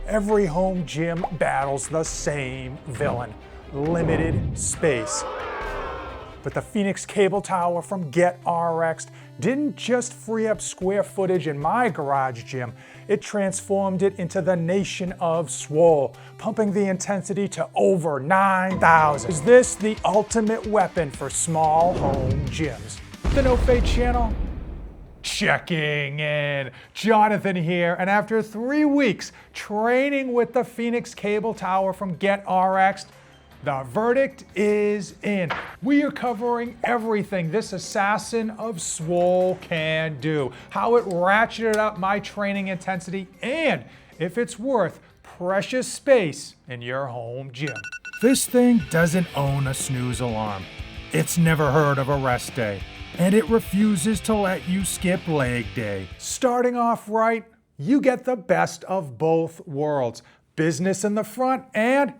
Every home gym battles the same villain: limited space. But the Phoenix Cable Tower from Get RXd didn't just free up square footage in my garage gym, it transformed it into the nation of swole, pumping the intensity to over 9,000. Is this the ultimate weapon for small home gyms? The No Fate channel? Checking in. Jonathan here, and after 3 weeks training with the Phoenix Cable Tower from Get RXd, the verdict is in. We are covering everything this assassin of swole can do, how it ratcheted up my training intensity, and if it's worth precious space in your home gym. This thing doesn't own a snooze alarm. It's never heard of a rest day, and it refuses to let you skip leg day. Starting off right, you get the best of both worlds: business in the front and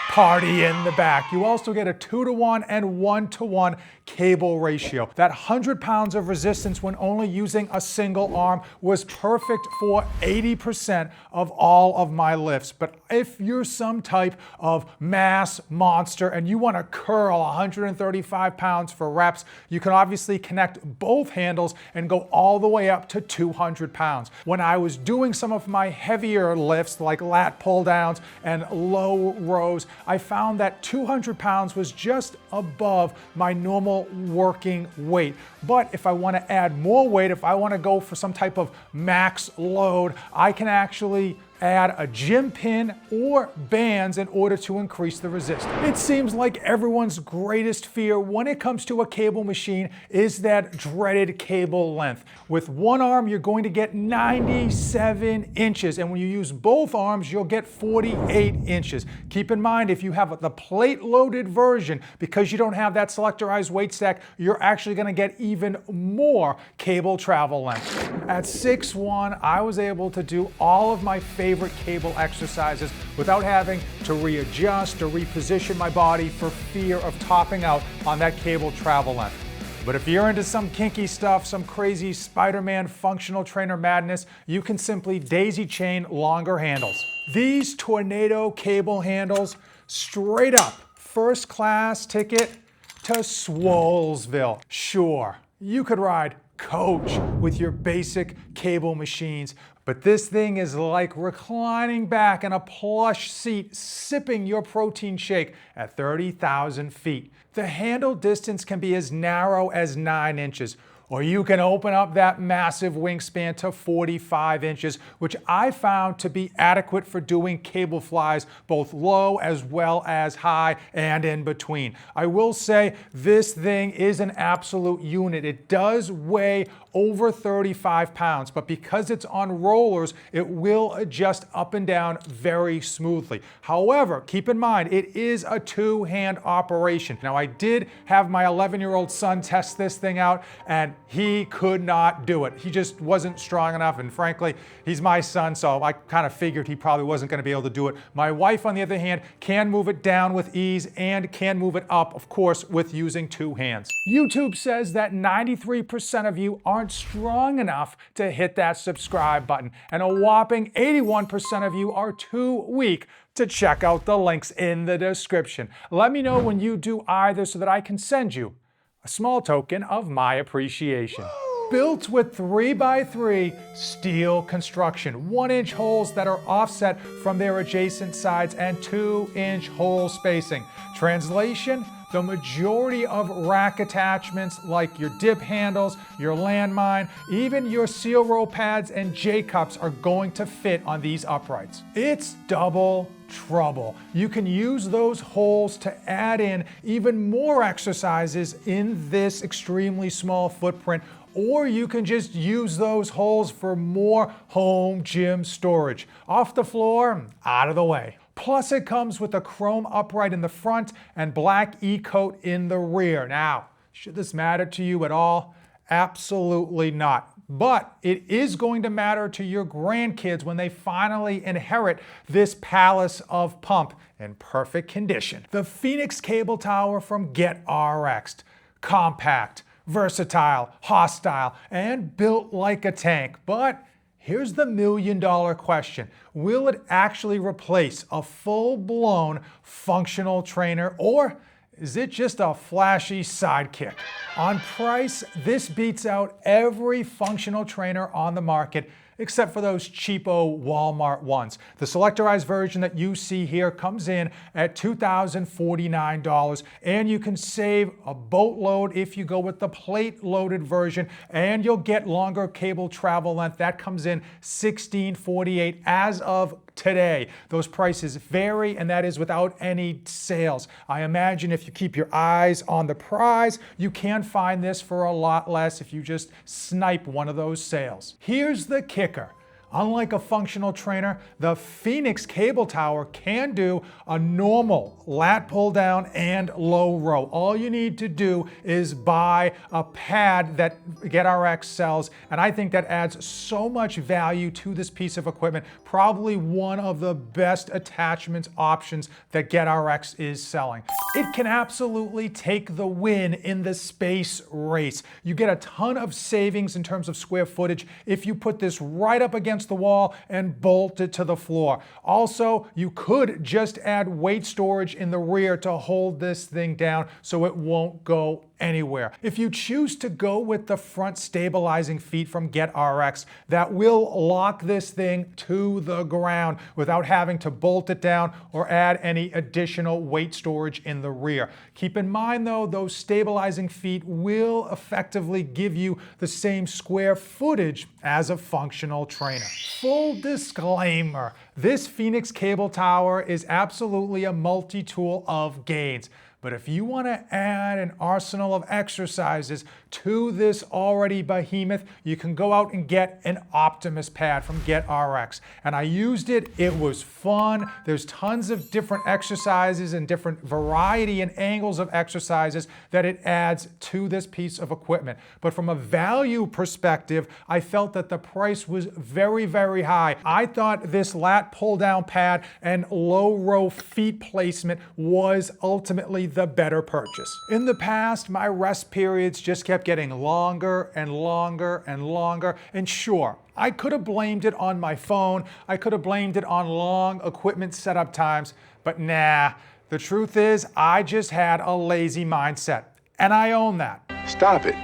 party in the back. You also get a 2-to-1 and 1-to-1 cable ratio. That 100 pounds of resistance when only using a single arm was perfect for 80% of all of my lifts. But if you're some type of mass monster and you want to curl 135 pounds for reps, you can obviously connect both handles and go all the way up to 200 pounds. When I was doing some of my heavier lifts like lat pull downs and low rows, I found that 200 pounds was just above my normal working weight. But if I want to add more weight, if I want to go for some type of max load, I can actually add a gym pin or bands in order to increase the resistance. It seems like everyone's greatest fear when it comes to a cable machine is that dreaded cable length. With one arm, you're going to get 97 inches, and when you use both arms, you'll get 48 inches. Keep in mind, if you have the plate-loaded version, because you don't have that selectorized weight stack, you're actually going to get even more cable travel length. At 6'1", I was able to do all of my favorite cable exercises without having to readjust or reposition my body for fear of topping out on that cable travel length. But if you're into some kinky stuff, some crazy Spider-Man functional trainer madness, you can simply daisy chain longer handles. These tornado cable handles, straight up first class ticket to Swolesville. Sure, you could ride coach with your basic cable machines, but this thing is like reclining back in a plush seat, sipping your protein shake at 30,000 feet. The handle distance can be as narrow as 9 inches, or you can open up that massive wingspan to 45 inches, which I found to be adequate for doing cable flies, both low as well as high and in between. I will say this thing is an absolute unit. It does weigh over 35 pounds, but because it's on rollers, it will adjust up and down very smoothly. However, keep in mind, it is a two-hand operation. Now, I did have my 11-year-old son test this thing out, and he could not do it. He just wasn't strong enough, and frankly, he's my son, so I kind of figured he probably wasn't going to be able to do it. My wife, on the other hand, can move it down with ease and can move it up, of course, with using two hands. YouTube says that 93% of you aren't strong enough to hit that subscribe button, and a whopping 81% of you are too weak to check out the links in the description. Let me know when you do either so that I can send you a small token of my appreciation. Built with 3x3 steel construction, 1-inch holes that are offset from their adjacent sides, and 2-inch hole spacing. Translation: the majority of rack attachments like your dip handles, your landmine, even your seal row pads and J-cups are going to fit on these uprights. It's double trouble. You can use those holes to add in even more exercises in this extremely small footprint, or you can just use those holes for more home gym storage. Off the floor, out of the way. Plus, it comes with a chrome upright in the front and black E-coat in the rear. Now, should this matter to you at all? Absolutely not. But it is going to matter to your grandkids when they finally inherit this palace of pump in perfect condition. The Phoenix Cable Tower from Get RXd. Compact, versatile, hostile, and built like a tank. But Here's the million-dollar question. Will it actually replace a full-blown functional trainer, or is it just a flashy sidekick? On price, this beats out every functional trainer on the market, except for those cheapo Walmart ones. The selectorized version that you see here comes in at $2,049, and you can save a boatload if you go with the plate-loaded version, and you'll get longer cable travel length. That comes in $1,648 as of today. Those prices vary, and that is without any sales. I imagine if you keep your eyes on the prize, you can find this for a lot less if you just snipe one of those sales. Here's the kicker. Unlike a functional trainer, the Phoenix Cable Tower can do a normal lat pull down and low row. All you need to do is buy a pad that GetRx sells, and I think that adds so much value to this piece of equipment. Probably one of the best attachment options that GetRx is selling. It can absolutely take the win in the space race. You get a ton of savings in terms of square footage if you put this right up against the wall and bolt it to the floor. Also, you could just add weight storage in the rear to hold this thing down so it won't go anywhere. If you choose to go with the front stabilizing feet from GetRx, that will lock this thing to the ground without having to bolt it down or add any additional weight storage in the rear. Keep in mind though, those stabilizing feet will effectively give you the same square footage as a functional trainer. Full disclaimer, this Phoenix Cable Tower is absolutely a multi-tool of gains. But if you want to add an arsenal of exercises to this already behemoth, you can go out and get an Optimus pad from GetRx. And I used it, it was fun. There's tons of different exercises and different variety and angles of exercises that it adds to this piece of equipment. But from a value perspective, I felt that the price was very, very high. I thought this lat pull down pad and low row feet placement was ultimately the better purchase. In the past, my rest periods just kept getting longer and longer and longer. And sure, I could have blamed it on my phone. I could have blamed it on long equipment setup times, but nah. The truth is, I just had a lazy mindset, and I own that. Stop it.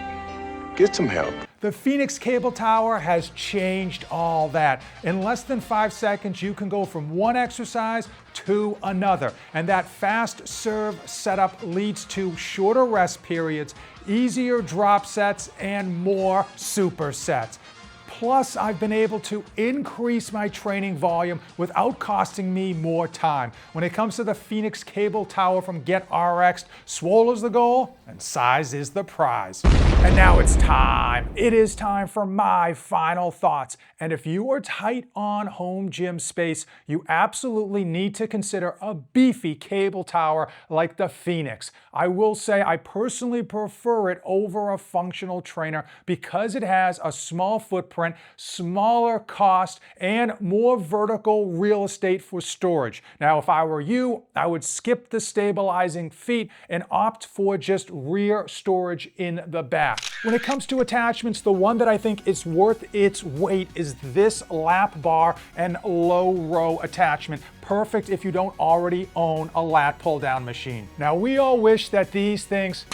Get some help. The Phoenix Cable Tower has changed all that. In less than 5 seconds, you can go from one exercise to another. And that fast serve setup leads to shorter rest periods, easier drop sets, and more supersets. Plus, I've been able to increase my training volume without costing me more time. When it comes to the Phoenix Cable Tower from GetRx'd, swole is the goal and size is the prize. And now it's time. It is time for my final thoughts. And if you are tight on home gym space, you absolutely need to consider a beefy cable tower like the Phoenix. I will say I personally prefer it over a functional trainer because it has a small footprint, smaller cost, and more vertical real estate for storage. Now, if I were you, I would skip the stabilizing feet and opt for just rear storage in the back. When it comes to attachments, the one that I think is worth its weight is this lap bar and low row attachment. Perfect if you don't already own a lat pull down machine. Now, we all wish that these things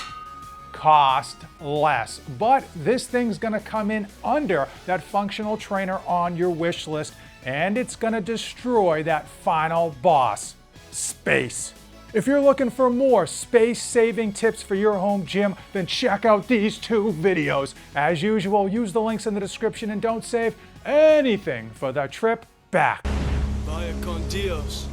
cost less, but this thing's gonna come in under that functional trainer on your wish list, and it's gonna destroy that final boss, space. If you're looking for more space-saving tips for your home gym, then check out these 2 videos. As usual, use the links in the description and don't save anything for the trip back. Vaya con Dios.